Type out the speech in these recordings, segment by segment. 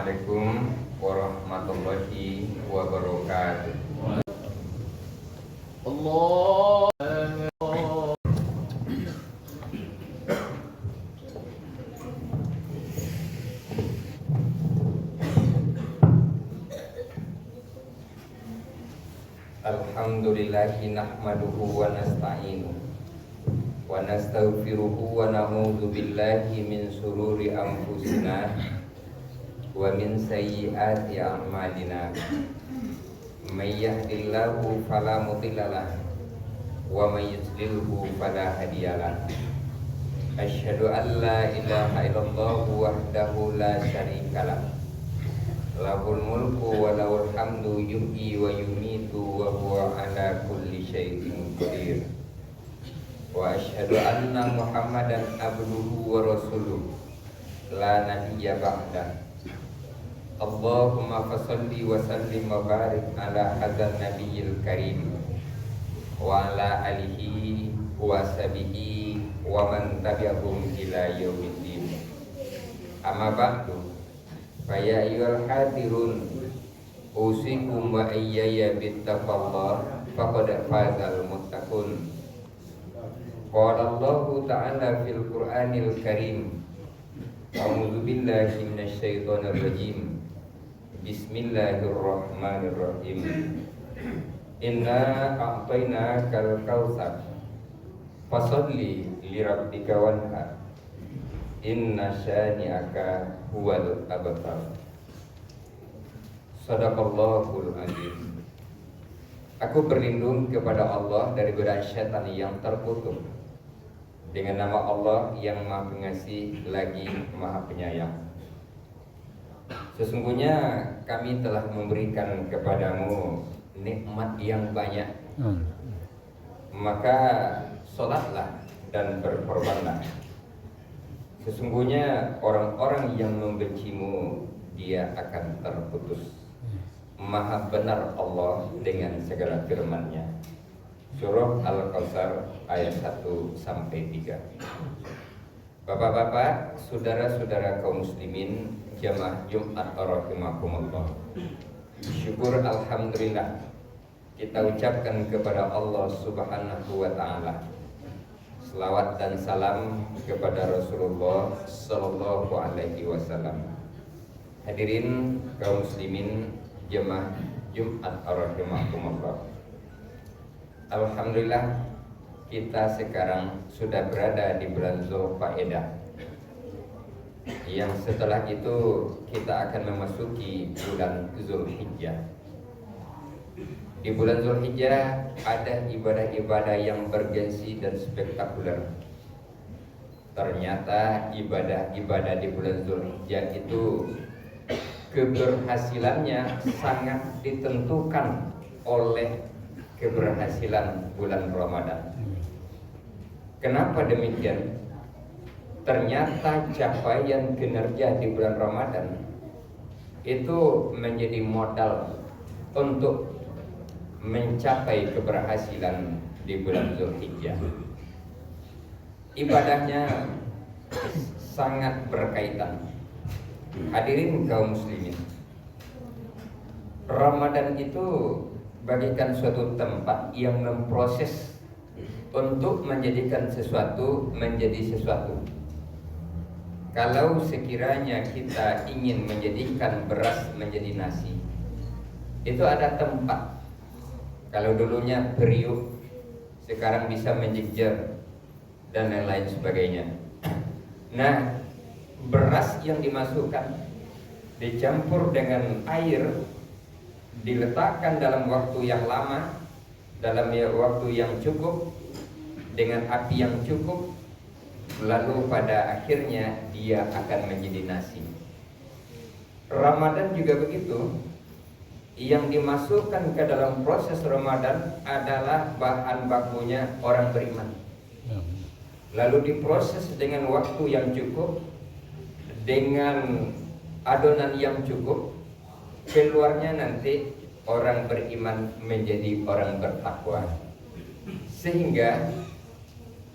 Assalamualaikum warahmatullahi wabarakatuh. Allah. Alhamdulillahi nahmaduhu wa nasta'inuhu wa nastaghfiruhu wa na'udzu billahi min shururi anfusina wa min sayyiati a'malina. May yahdihillahu fala mudhillalah wa may yudlilhu fala hadiyalah. Asyhadu an la ilaha illallah wahdahu la syarikalah. Lahul mulku wa lahul hamdu yuhyi wa yumitu wa huwa ala kulli syai'in qadir. Wa asyhadu anna Muhammadan abduhu wa rasuluhu la nabiyya ba'da. Allahumma fasholli wa sallim wa barik ala hadzal nabiyil karim wa ala alihi wa sahbihi wa man tabi'ahum ila yaumiddin. Amma ba'du. Faya ayyuhal hadirun usikum wa iyyaya bittaqwallah faqad fazal muttaqun. Qala Allahu ta'ala fil Qur'anil Karim. A'udzu billahi minasy syaithanir rajim. Bismillahirrahmanirrahim. Inna a'tainakal kautsar fasholli lirabbika wanhar. Inna syani'aka huwal abtar. Shadaqallahul azim. Aku berlindung kepada Allah dari godaan syaitan yang terkutuk. Dengan nama Allah yang Maha Pengasih lagi Maha Penyayang. Sesungguhnya kami telah memberikan kepadamu nikmat yang banyak. Maka sholatlah dan berkorbanlah. Sesungguhnya orang-orang yang membencimu dia akan terputus. Maha benar Allah dengan segala firman-Nya. Surah Al-Kautsar ayat 1-3. Bapak-bapak, saudara-saudara kaum muslimin, jamaah Jumat rahimakumullah. Syukur alhamdulillah kita ucapkan kepada Allah Subhanahu wa taala. Selawat dan salam kepada Rasulullah sallallahu alaihi wasallam. Hadirin kaum muslimin jemaah Jumat rahimakumullah. Alhamdulillah kita sekarang sudah berada di bulan Zulqa'dah. Yang setelah itu kita akan memasuki bulan Zulhijjah. Di bulan Zulhijjah ada ibadah-ibadah yang bergengsi dan spektakuler. Ternyata ibadah-ibadah di bulan Zulhijjah itu keberhasilannya sangat ditentukan oleh keberhasilan bulan Ramadan. Kenapa demikian? Ternyata capaian kinerja di bulan Ramadan itu menjadi modal untuk mencapai keberhasilan di bulan Zulhijjah. Ibadahnya sangat berkaitan. Hadirin kaum muslimin, Ramadan itu bagikan suatu tempat yang memproses untuk menjadikan sesuatu menjadi sesuatu. Kalau sekiranya kita ingin menjadikan beras menjadi nasi, itu ada tempat. Kalau dulunya periuk, sekarang bisa menjejer dan lain-lain sebagainya. Nah, beras yang dimasukkan dicampur dengan air, diletakkan dalam waktu yang lama, dalam waktu yang cukup, dengan api yang cukup, lalu pada akhirnya dia akan menjadi nasi. Ramadan juga begitu. Yang dimasukkan ke dalam proses Ramadan adalah bahan bakunya orang beriman. Lalu diproses dengan waktu yang cukup, dengan adonan yang cukup, keluarnya nanti orang beriman menjadi orang bertakwa. Sehingga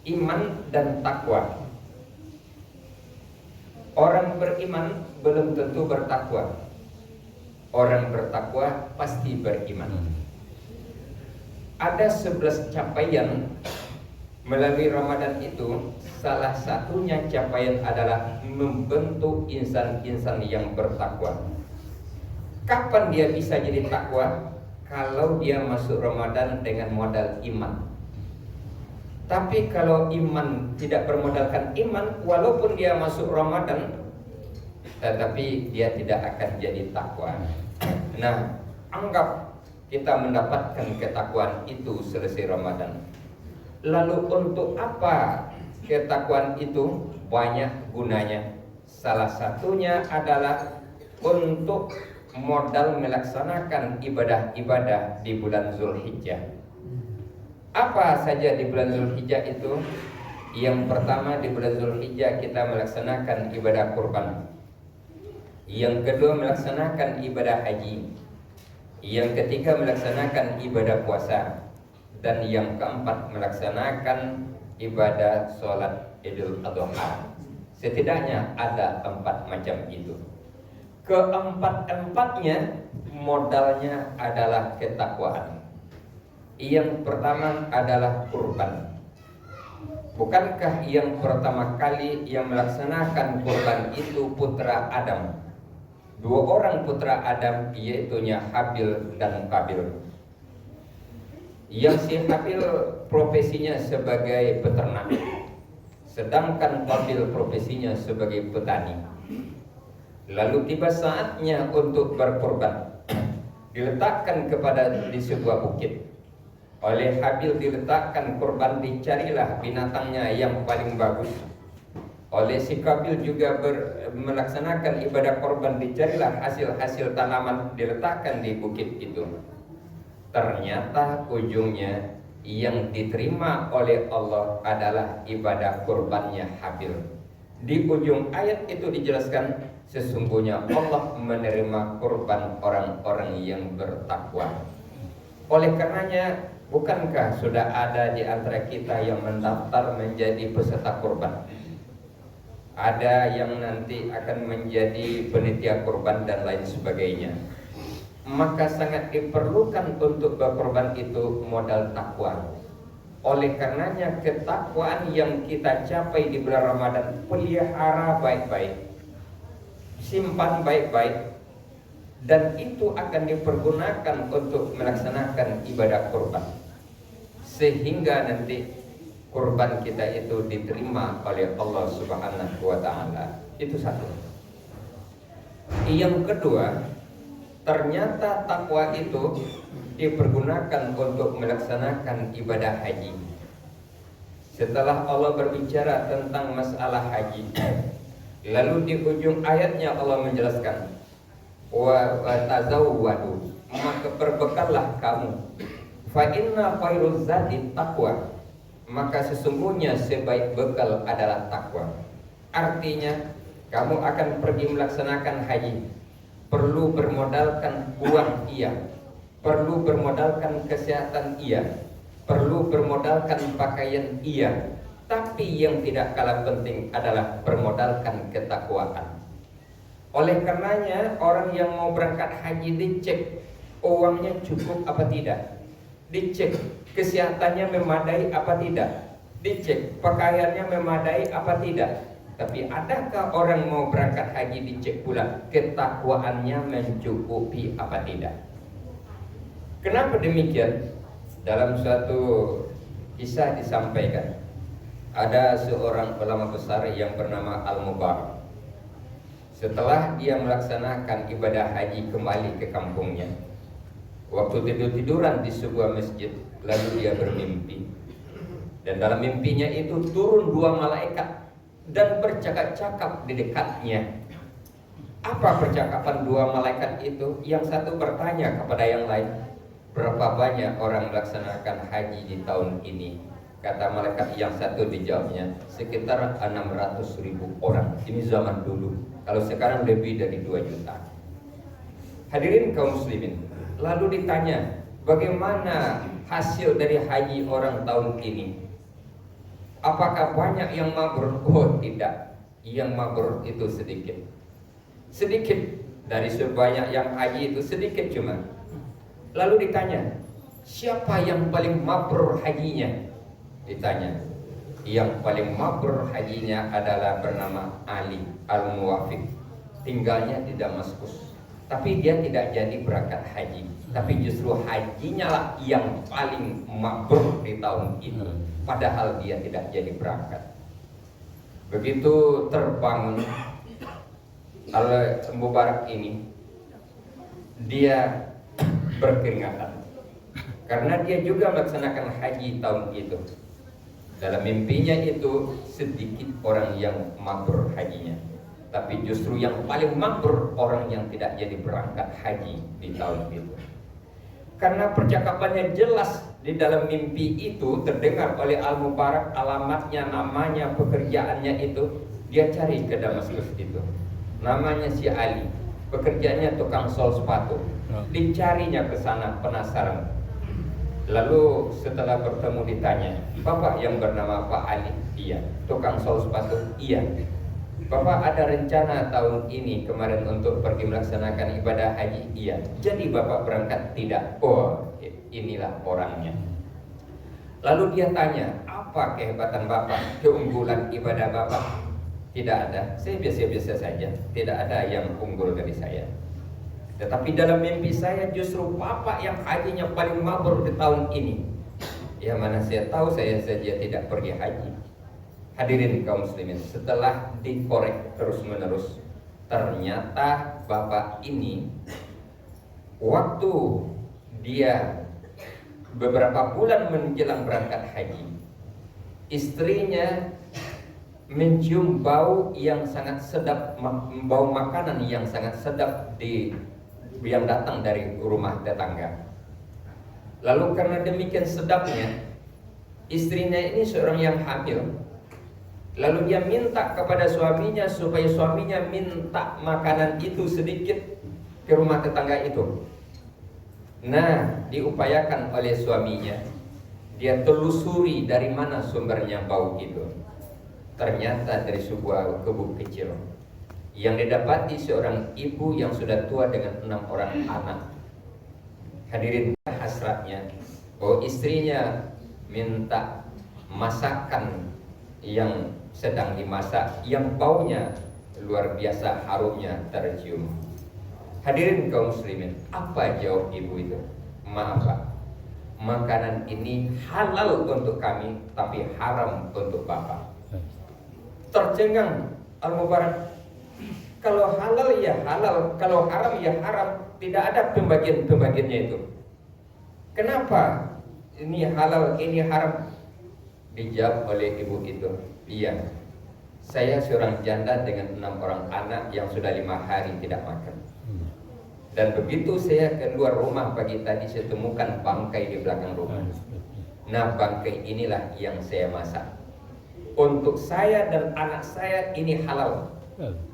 iman dan takwa, orang beriman belum tentu bertakwa. orang bertakwa pasti beriman. Ada 11 capaian melalui Ramadan itu. Salah satunya capaian adalah membentuk insan-insan yang bertakwa. Kapan dia bisa jadi takwa? Kalau dia masuk Ramadan dengan modal iman. Tapi kalau iman tidak bermodalkan iman, walaupun dia masuk Ramadan, tetapi dia tidak akan jadi takwa. Nah, anggap kita mendapatkan ketakwaan itu selesai Ramadan. Lalu untuk apa ketakwaan itu? Banyak gunanya. Salah satunya adalah untuk modal melaksanakan ibadah-ibadah di bulan Zulhijjah. Apa saja di bulan Zulhijjah itu? Yang pertama, di bulan Zulhijjah kita melaksanakan ibadah kurban. Yang kedua, melaksanakan ibadah haji. Yang ketiga, melaksanakan ibadah puasa. Dan yang keempat, melaksanakan ibadah sholat Idul Adha. Setidaknya ada 4 macam itu. Keempat-empatnya modalnya adalah ketakwaan. Yang pertama adalah kurban. Bukankah yang pertama kali yang melaksanakan kurban itu putra Adam? 2 orang putra Adam, yaitunya Habil dan Qabil. Yang si Habil profesinya sebagai peternak, sedangkan Qabil profesinya sebagai petani. Lalu tiba saatnya untuk berkorban. Diletakkan di sebuah bukit. Oleh Habil diletakkan korban, dicarilah binatangnya yang paling bagus. Oleh si Qabil juga melaksanakan ibadah korban, dicarilah hasil-hasil tanaman, diletakkan di bukit itu. Ternyata ujungnya yang diterima oleh Allah adalah ibadah korbannya Habil. Di ujung ayat itu dijelaskan, sesungguhnya Allah menerima korban orang-orang yang bertakwa. Oleh karenanya, bukankah sudah ada di antara kita yang mendaftar menjadi peserta korban? Ada yang nanti akan menjadi panitia korban dan lain sebagainya. Maka sangat diperlukan untuk berkorban itu modal takwa. Oleh karenanya ketakwaan yang kita capai di bulan Ramadan, pelihara baik-baik, simpan baik-baik, dan itu akan dipergunakan untuk melaksanakan ibadah korban, sehingga nanti kurban kita itu diterima oleh Allah Subhanahu wa ta'ala. Itu satu. Yang kedua, ternyata takwa itu dipergunakan untuk melaksanakan ibadah haji. Setelah Allah berbicara tentang masalah haji, lalu di ujung ayatnya Allah menjelaskan, wa tazawwadu, maka berbekallah kamu, fa inna khairuz zadi taqwa, maka sesungguhnya sebaik bekal adalah takwa. Artinya kamu akan pergi melaksanakan haji, perlu bermodalkan uang iya, perlu bermodalkan kesehatan iya, perlu bermodalkan pakaian iya, tapi yang tidak kalah penting adalah bermodalkan ketakwaan. Oleh karenanya orang yang mau berangkat haji dicek uangnya cukup apa tidak, dicek kesehatannya memadai apa tidak, dicek pakaiannya memadai apa tidak. Tapi adakah orang mau berangkat haji dicek pula ketakwaannya mencukupi apa tidak? Kenapa demikian? Dalam suatu kisah disampaikan, ada seorang ulama besar yang bernama Al-Mubarak. Setelah dia melaksanakan ibadah haji kembali ke kampungnya, waktu tidur-tiduran di sebuah masjid, lalu dia bermimpi. Dan dalam mimpinya itu turun 2 malaikat dan bercakap-cakap di dekatnya. Apa percakapan 2 malaikat itu? Yang satu bertanya kepada yang lain, berapa banyak orang melaksanakan haji di tahun ini? Kata malaikat yang satu dijawabnya, sekitar 600.000 orang. Ini zaman dulu. Kalau sekarang lebih dari 2 juta. Hadirin kaum muslimin, lalu ditanya, bagaimana hasil dari haji orang tahun ini? Apakah banyak yang mabrur? Oh tidak, yang mabrur itu sedikit. Sedikit. dari sebanyak yang haji itu sedikit cuma. Lalu ditanya, siapa yang paling mabrur hajinya? Ditanya, yang paling mabrur hajinya adalah bernama Ali Al-Muwafiq, tinggalnya di Damaskus, tapi dia tidak jadi berangkat haji, tapi justru hajinya lah yang paling mabrur di tahun itu, padahal dia tidak jadi berangkat. Begitu terbangun Al-Mubarak ini, dia berkeringatan karena dia juga melaksanakan haji tahun itu. Dalam mimpinya itu sedikit orang yang mabrur hajinya, tapi justru yang paling mabrur orang yang tidak jadi berangkat haji di tahun itu. Karena percakapannya jelas di dalam mimpi itu terdengar oleh Al-Mubarak, alamatnya, namanya, pekerjaannya itu. Dia cari ke Damaskus itu. Namanya si Ali, pekerjaannya tukang sol sepatu. Dicarinya ke sana penasaran. Lalu setelah bertemu ditanya, Bapak yang bernama Pak Ali? Iya. Tukang sol sepatu? Iya. Bapak ada rencana tahun ini kemarin untuk pergi melaksanakan ibadah haji? Iya. Jadi Bapak berangkat? Tidak. Oh, inilah orangnya. Lalu dia tanya, apa kehebatan Bapak, keunggulan ibadah Bapak? Tidak ada, saya biasa-biasa saja. Tidak ada yang unggul dari saya. Tetapi dalam mimpi saya justru Bapak yang hajinya paling mabrur di tahun ini. Ya mana saya tahu, saya saja tidak pergi haji. Hadirin kaum muslimin, setelah dikorek terus menerus, ternyata Bapak ini waktu dia beberapa bulan menjelang berangkat haji, istrinya mencium bau yang sangat sedap, bau makanan yang sangat sedap yang datang dari rumah tetangga. Lalu karena demikian sedapnya, istrinya ini seorang yang hamil. Lalu dia minta kepada suaminya supaya suaminya minta makanan itu sedikit ke rumah tetangga itu. Nah, diupayakan oleh suaminya. Dia telusuri dari mana sumbernya bau itu. Ternyata dari sebuah kebun kecil yang didapati seorang ibu yang sudah tua dengan 6 orang anak. Hadirin, hasratnya, oh istrinya minta masakan yang sedang dimasak, yang baunya luar biasa, harumnya tercium. Hadirin kaum muslimin, apa jawab ibu itu? Maaf Pak, makanan ini halal untuk kami, tapi haram untuk Bapak. Tercengang Al-Mubarak, kalau halal ya halal, kalau haram ya haram, tidak ada pembagiannya itu. Kenapa ini halal, ini haram? Dijawab oleh ibu itu, iya, saya seorang janda dengan 6 orang anak yang sudah 5 hari tidak makan. Dan begitu saya keluar rumah pagi tadi, saya temukan bangkai di belakang rumah. Nah, bangkai inilah yang saya masak. Untuk saya dan anak saya ini halal.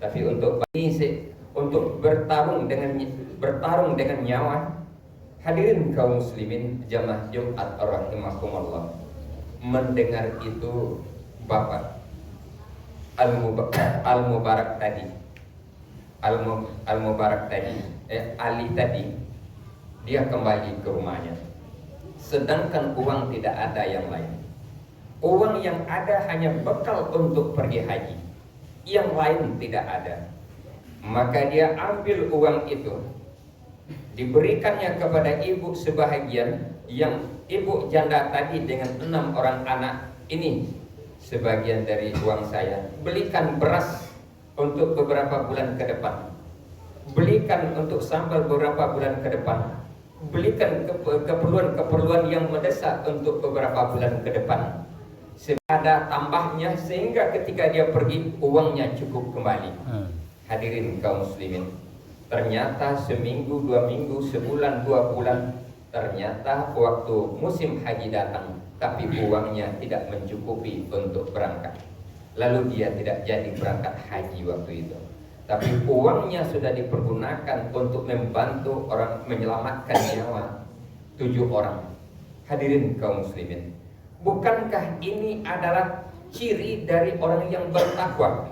Tapi untuk ini untuk bertarung dengan nyawa. Hadirin kaum muslimin jamaah Jumat rahimakumullah. Mendengar itu Bapak Al-Mubarak tadi, Ali tadi, dia kembali ke rumahnya. Sedangkan uang tidak ada yang lain. Uang yang ada hanya bekal untuk pergi haji, yang lain tidak ada. Maka dia ambil uang itu, diberikannya kepada ibu sebahagian, yang ibu janda tadi dengan 6 orang anak. Ini sebagian dari uang saya, belikan beras untuk beberapa bulan ke depan, belikan untuk sambal beberapa bulan ke depan, belikan keperluan yang mendesak untuk beberapa bulan ke depan. Ada tambahnya sehingga ketika dia pergi uangnya cukup kembali. Hadirin kaum muslimin, ternyata seminggu, 2 minggu, sebulan, 2 bulan, ternyata waktu musim haji datang, tapi uangnya tidak mencukupi untuk berangkat. Lalu dia tidak jadi berangkat haji waktu itu. Tapi uangnya sudah dipergunakan untuk membantu orang, menyelamatkan nyawa 7 orang. Hadirin kaum muslimin, bukankah ini adalah ciri dari orang yang bertakwa?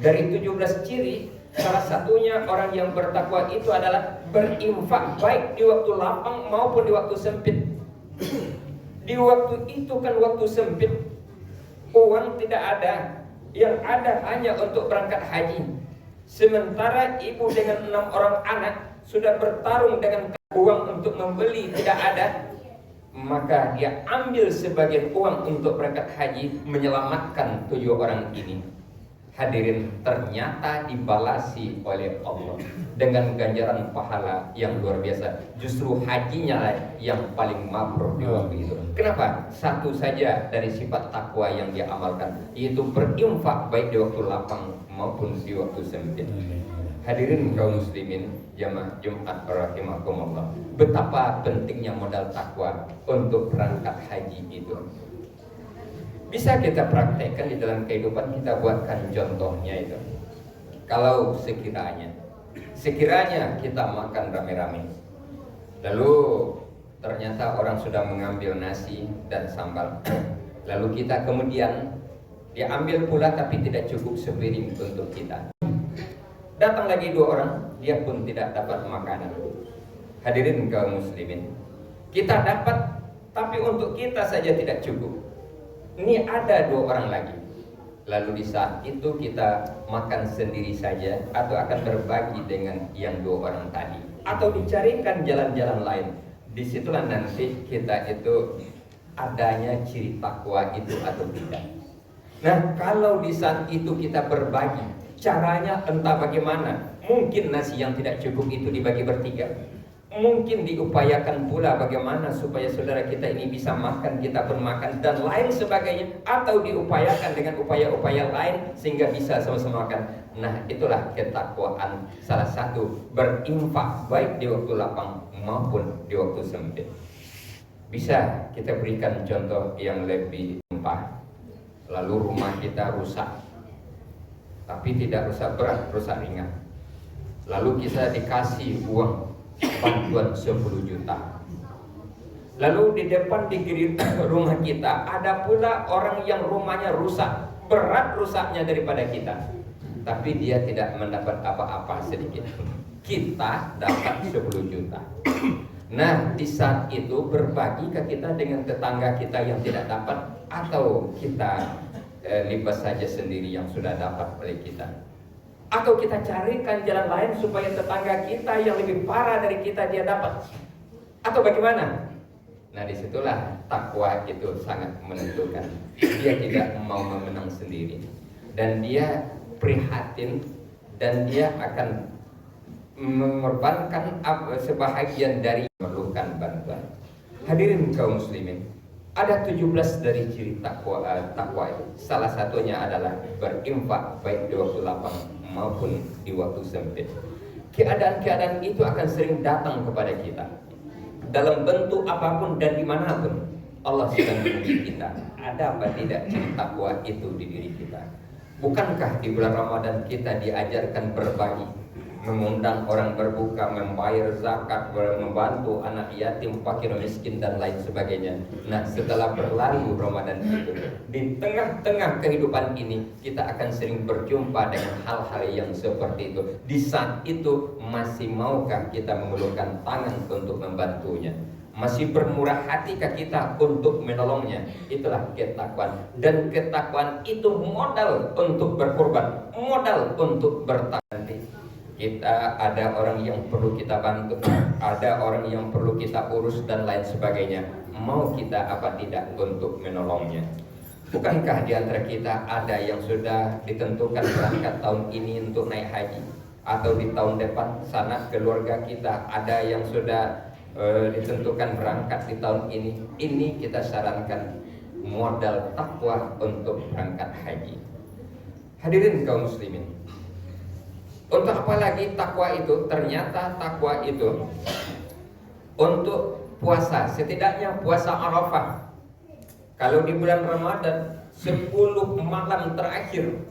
Dari 17 ciri, Salah satunya orang yang bertakwa itu adalah berinfak baik di waktu lapang maupun di waktu sempit. Di waktu itu kan waktu sempit, uang tidak ada, yang ada hanya untuk berangkat haji. Sementara ibu dengan 6 orang anak sudah bertarung dengan uang untuk membeli tidak ada, maka dia ambil sebagian uang untuk berangkat haji menyelamatkan 7 orang ini. Hadirin, ternyata dibalasi oleh Allah dengan ganjaran pahala yang luar biasa. Justru hajinya lah yang paling mabrur di waktu itu. Kenapa? Satu saja dari sifat takwa yang dia amalkan, yaitu berinfak baik di waktu lapang maupun di waktu sempit. Hadirin kaum muslimin jamaah Jumat rahimakumullah, betapa pentingnya modal takwa untuk berangkat haji itu. Bisa kita praktekkan di dalam kehidupan kita, buatkan contohnya itu. Kalau sekiranya kita makan rame-rame, lalu ternyata orang sudah mengambil nasi dan sambal, lalu kita kemudian diambil pula tapi tidak cukup sepiring untuk kita. Datang lagi 2 orang, dia pun tidak dapat makanan. Hadirin kaum muslimin, kita dapat tapi untuk kita saja tidak cukup. Ini ada 2 orang lagi. Lalu di saat itu kita makan sendiri saja atau akan berbagi dengan yang 2 orang tadi, atau dicarikan jalan-jalan lain. Disitulah nanti kita itu adanya ciri takwa itu atau tidak. Nah, kalau di saat itu kita berbagi, caranya entah bagaimana. Mungkin nasi yang tidak cukup itu dibagi bertiga. Mungkin diupayakan pula bagaimana supaya saudara kita ini bisa makan, kita pun makan, dan lain sebagainya. Atau diupayakan dengan upaya-upaya lain sehingga bisa sama-sama makan. Nah, itulah ketakwaan. Salah satu, berinfak baik di waktu lapang maupun di waktu sempit. Bisa kita berikan contoh yang lebih tumpah. Lalu rumah kita rusak, tapi tidak rusak berat, rusak ringan. Lalu kita dikasih uang bantuan 10 juta. Lalu di depan di kiri rumah kita ada pula orang yang rumahnya rusak, berat rusaknya daripada kita, tapi dia tidak mendapat apa-apa sedikit. Kita dapat 10 juta. Nah, di saat itu berbagi ke kita dengan tetangga kita yang tidak dapat, atau kita libas saja sendiri yang sudah dapat oleh kita, atau kita carikan jalan lain supaya tetangga kita yang lebih parah dari kita dia dapat, atau bagaimana? Nah, disitulah takwa itu sangat menentukan. Dia tidak mau memenang sendiri, dan dia prihatin, dan dia akan mengorbankan sebahagian dari memerlukan bantuan. Hadirin kaum muslimin, ada 17 dari ciri takwa itu. Salah satunya adalah berinfak baik di waktu lapang maupun di waktu sempit. Keadaan-keadaan itu akan sering datang kepada kita dalam bentuk apapun dan dimanapun. Allah sedang menguji kita, ada apa tidak ciri takwa itu di diri kita. Bukankah di bulan Ramadan kita diajarkan berbagi, mengundang orang berbuka, membayar zakat, membantu anak yatim, fakir, miskin, dan lain sebagainya. Nah, setelah berlalu Ramadan itu, di tengah-tengah kehidupan ini kita akan sering berjumpa dengan hal-hal yang seperti itu. Di saat itu masih maukah kita mengulurkan tangan untuk membantunya? Masih bermurah hatikah kita untuk menolongnya? Itulah ketakwaan. Dan ketakwaan itu modal untuk berkorban, modal untuk bertakwa. Kita ada orang yang perlu kita bantu, ada orang yang perlu kita urus dan lain sebagainya. Mau kita apa tidak untuk menolongnya? Bukankah di antara kita ada yang sudah ditentukan berangkat tahun ini untuk naik haji, atau di tahun depan sana keluarga kita ada yang sudah ditentukan berangkat di tahun ini? Ini kita sarankan modal takwa untuk berangkat haji. Hadirin kaum muslimin, untuk apa lagi takwa itu? Ternyata takwa itu untuk puasa, setidaknya puasa Arafah. Kalau di bulan Ramadan 10 malam terakhir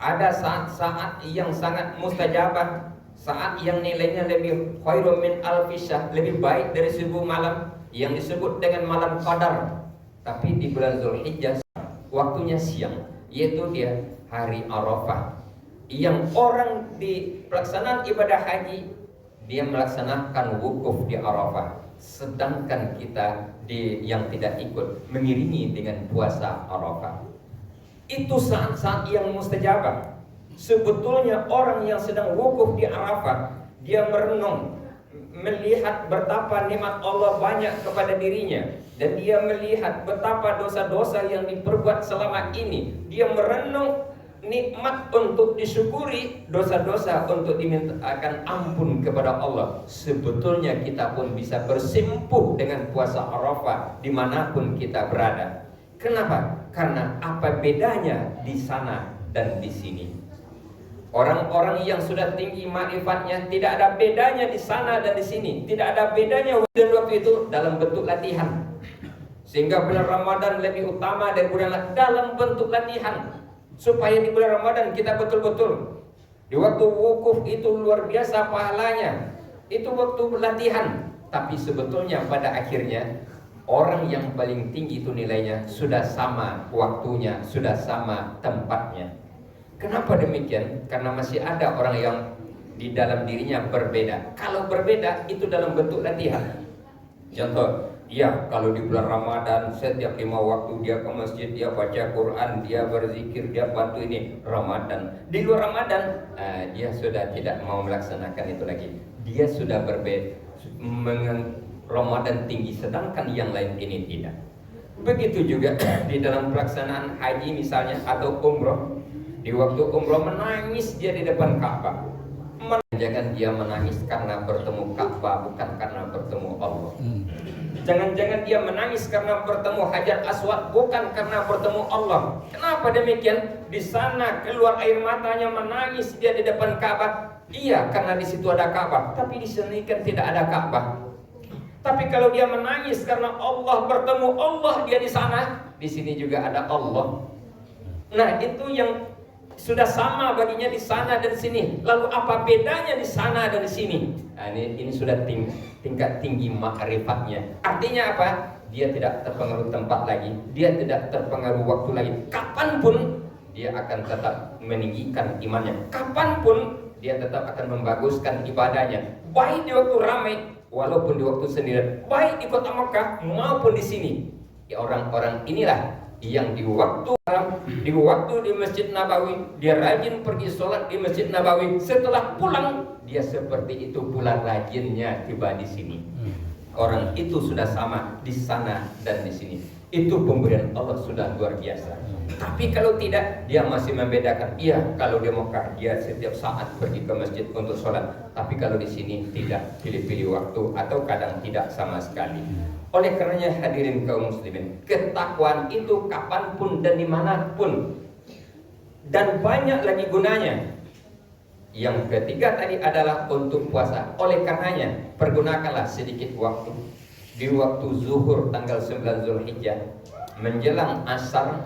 ada saat-saat yang sangat mustajabah, saat yang nilainya lebih khairun min alfi syahr, lebih baik dari 1000 malam, yang disebut dengan malam qadar. Tapi di bulan Zulhijjah waktunya siang, yaitu dia hari Arafah. yang orang di pelaksanaan ibadah haji dia melaksanakan wukuf di Arafah, sedangkan kita yang tidak ikut mengiringi dengan puasa Arafah. Itu saat-saat yang mustajabah. Sebetulnya orang yang sedang wukuf di Arafah, dia merenung, melihat betapa nikmat Allah banyak kepada dirinya, dan dia melihat betapa dosa-dosa yang diperbuat selama ini. Dia merenung nikmat untuk disyukuri, dosa-dosa untuk dimintakan ampun kepada Allah. Sebetulnya kita pun bisa bersimpuh dengan puasa Arafah dimanapun kita berada. Kenapa? Karena apa bedanya di sana dan di sini? Orang-orang yang sudah tinggi ma'rifatnya tidak ada bedanya di sana dan di sini. Tidak ada bedanya dan waktu itu dalam bentuk latihan. Sehingga bulan Ramadan lebih utama dari bulan dalam bentuk latihan. Supaya di bulan Ramadan kita betul-betul di waktu wukuf itu luar biasa pahalanya. Itu waktu latihan. Tapi sebetulnya pada akhirnya orang yang paling tinggi itu nilainya sudah sama waktunya, sudah sama tempatnya. Kenapa demikian? Karena masih ada orang yang di dalam dirinya berbeda. Kalau berbeda itu dalam bentuk latihan. Contoh, ya kalau di bulan Ramadan setiap 5 waktu dia ke masjid, dia baca Quran, dia berzikir, dia bantu ini Ramadan. Di luar Ramadan dia sudah tidak mau melaksanakan itu lagi. Dia sudah berbeda, Ramadan tinggi, sedangkan yang lain ini tidak. Begitu juga di dalam pelaksanaan haji misalnya atau umroh. Di waktu umroh menangis dia di depan Ka'bah. Jangan dia menangis karena bertemu Ka'bah, bukan karena bertemu Allah. Jangan-jangan dia menangis karena bertemu Hajar Aswad, bukan karena bertemu Allah. Kenapa demikian? Di sana keluar air matanya menangis dia di depan Ka'bah. Iya, karena di situ ada Ka'bah, tapi di sini kan tidak ada Ka'bah. Tapi kalau dia menangis karena Allah, bertemu Allah dia di sana, di sini juga ada Allah. Nah, itu yang sudah sama baginya di sana dan sini. Lalu apa bedanya di sana dan di sini? Nah, ini sudah tingkat tinggi ma'rifatnya. Artinya apa? Dia tidak terpengaruh tempat lagi, dia tidak terpengaruh waktu lagi. Kapanpun dia akan tetap meninggikan imannya. Kapanpun dia tetap akan membaguskan ibadahnya. Baik di waktu ramai, walaupun di waktu sendirian. Baik di kota Mekah maupun di sini. Ya, orang-orang inilah yang di waktu di Masjid Nabawi dia rajin pergi sholat di Masjid Nabawi. Setelah pulang dia seperti itu pula rajinnya tiba di sini. Orang itu sudah sama di sana dan di sini. Itu pemberian Allah sudah luar biasa. Tapi kalau tidak, dia masih membedakan. Iya, kalau di Mekah dia setiap saat pergi ke masjid untuk sholat. Tapi kalau di sini tidak, pilih-pilih waktu atau kadang tidak sama sekali. Oleh karenanya hadirin kaum muslimin, ketakwaan itu kapanpun dan dimanapun, dan banyak lagi gunanya. Yang ketiga tadi adalah untuk puasa. Oleh karenanya pergunakanlah sedikit waktu. Di waktu zuhur tanggal 9 Zulhijjah menjelang asar,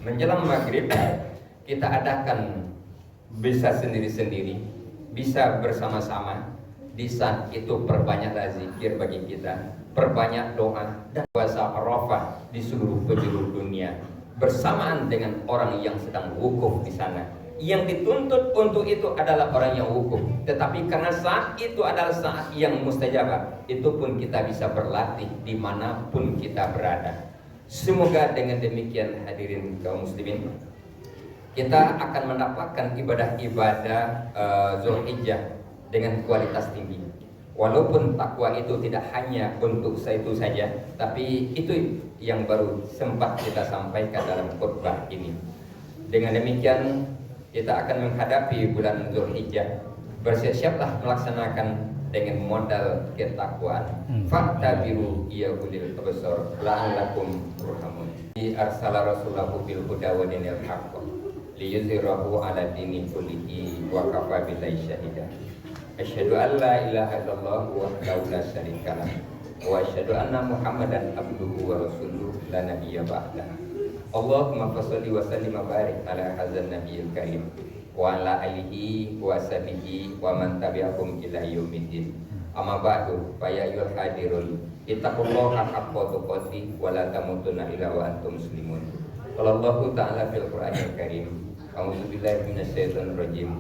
menjelang maghrib, kita adakan bisa sendiri-sendiri, bisa bersama-sama. Di saat itu perbanyaklah zikir bagi kita, perbanyak doa dan puasa Arafah di seluruh penjuru dunia bersamaan dengan orang yang sedang wukuf di sana. Yang dituntut untuk itu adalah orang yang wukuf, tetapi karena saat itu adalah saat yang mustajabah, itu pun kita bisa berlatih dimanapun kita berada. Semoga dengan demikian hadirin kaum muslimin, kita akan mendapatkan ibadah-ibadah Zulhijjah dengan kualitas tinggi. Walaupun takwa itu tidak hanya untuk itu saja, tapi itu yang baru sempat kita sampaikan dalam khutbah ini. Dengan demikian kita akan menghadapi bulan Zulhijjah. Bersiap-siaplah melaksanakan dengan modal ketakwaan. Fa'tabiru ya ulil absar la'allakum turhamun. Arsala rasulahu bil huda wa dinil haqq liyuzhirahu 'ala dini kullihi wa kafa billahi syahida. Asyhadu an la ilaha illallah wahdahu la syarika lah wa asyhadu anna Muhammadan abduhu wa rasuluhu la nabiyya ba'dah. Allahumma shalli wa sallim wa barik ala hadzal nabiyil karim wa ala alihi wa sahbihi wa man tabi'ahum ila yaumiddin. Amma ba'du, fa ya ayyuhal hadirun ittaqullaha haqqa tuqatih wa la tamutunna illa wa antum muslimun. Qala Allahu ta'ala fil Qur'anil Karim, A'udzubillahi minasyaitonir rajim.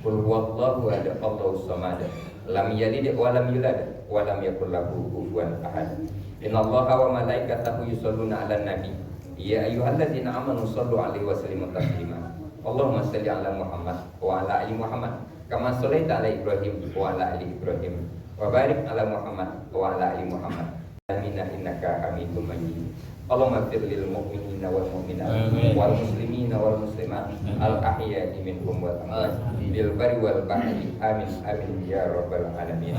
Qul huwallahu ahad, Allahus samad, lam yalid wa lam yulad wa lam yakul lahu kufuwan ahad. Innallaha wa malaikatahu yusholluna 'alan nabi. Ya ayyuhalladzina amanu shallu 'alaihi wa sallimu taslima. Allahumma shalli 'ala Muhammad wa 'ala ali Muhammad kama shallaita 'ala Ibrahim wa 'ala ali Ibrahim wa barik 'ala Muhammad wa 'ala ali Muhammad. Amin innaka Hamidum Majid. Allahumma fir lil mu'minina wal mu'minat wal muslimina wal muslimat al ahya'i minhum wal amwat bil bari wal bahri. Amin amin ya rabbal alamin.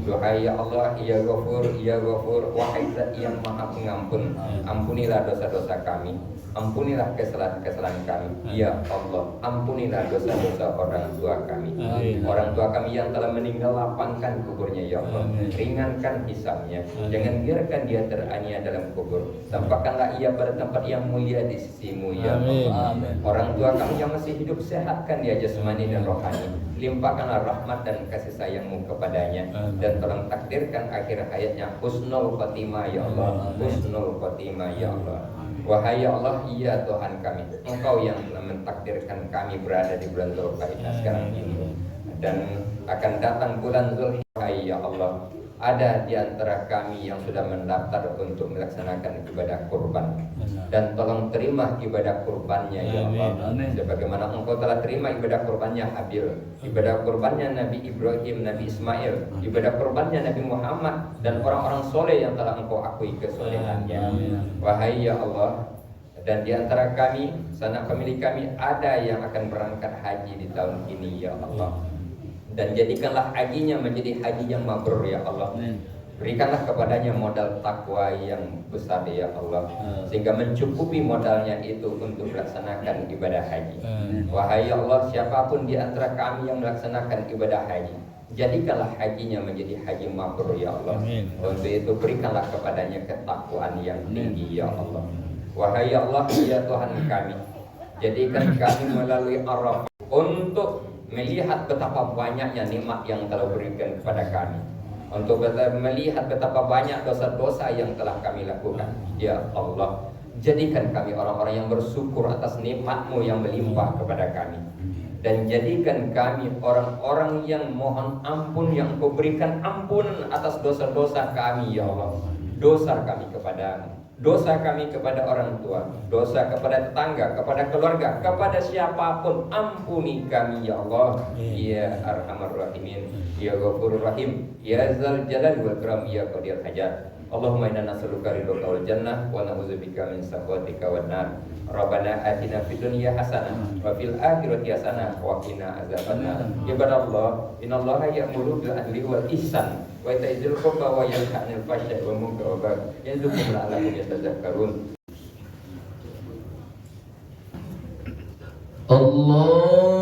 Doa ya Allah ya Ghafur wahai Zat yang Maha Pengampun, ampunilah dosa-dosa kami, ampunilah kesalahan-kesalahan kami. Ya Allah, ampunilah dosa-dosa orang tua kami. Orang tua kami yang telah meninggal, lapangkan kuburnya ya Allah. Ringankan hisabnya. Jangan biarkan dia teraniaya dalam kubur. Tampakkanlah ia pada tempat yang mulia di sisi-Mu ya Allah. Orang tua kami yang masih hidup, sehatkan dia jasmani dan rohani. Limpahkanlah rahmat dan kasih sayang-Mu kepadanya. Dan tolong takdirkan akhir hayatnya husnul khotimah ya Allah. Husnul khotimah ya Allah. Wahai ya Allah, ya Tuhan kami, Engkau yang telah mentakdirkan kami berada di bulan Dzulqa'dah sekarang ini, dan akan datang bulan Zulhijjah. Wahai ya Allah, ada di antara kami yang sudah mendaftar untuk melaksanakan ibadah kurban, dan tolong terima ibadah kurbannya ya Allah, sebagaimana Engkau telah terima ibadah kurbannya Habil, ibadah kurbannya Nabi Ibrahim, Nabi Ismail, ibadah kurbannya Nabi Muhammad, dan orang-orang soleh yang telah Engkau akui kesolehannya. Wahai ya Allah, dan di antara kami, sanak pemilik kami, ada yang akan berangkat haji di tahun ini ya Allah, dan jadikanlah hajinya menjadi haji yang mabrur ya Allah. Berikanlah kepadanya modal takwa yang besar ya Allah, sehingga mencukupi modalnya itu untuk melaksanakan ibadah haji. Wahai ya Allah, siapapun di antara kami yang melaksanakan ibadah haji, jadikanlah hajinya menjadi haji mabrur ya Allah. Untuk itu berikanlah kepadanya ketakwaan yang tinggi ya Allah. Wahai ya Allah, ya Tuhan kami, jadikan kami melalui Arafah untuk melihat betapa banyaknya nikmat yang telah berikan kepada kami, untuk melihat betapa banyak dosa-dosa yang telah kami lakukan. Ya Allah, jadikan kami orang-orang yang bersyukur atas nikmat-Mu yang melimpah kepada kami, dan jadikan kami orang-orang yang mohon ampun, yang Engkau berikan ampun atas dosa-dosa kami ya Allah. Dosa kami kepadamu, dosa kami kepada orang tua, dosa kepada tetangga, kepada keluarga, kepada siapapun, ampuni kami ya Allah. Ya Arhamar Rahimin, ya Ghafurur Rahim, ya Zal Jalal wal Ikram, ya Qadir Hajat. Allahumma inna nas'aluka ridhaka wal jannah wa na'udzubika min sakhatika wan nar. Rabbana atina fid dunya hasanah wa fil akhirati hasanah wa qina azabannar. Ibadallah, innallaha ya'muru bil adli wal ihsan wa ita'i dzil qurba wa yanha 'anil fahsya'i wal munkari wal baghi ya'idukum la'allakum tatadhakkarun. Allah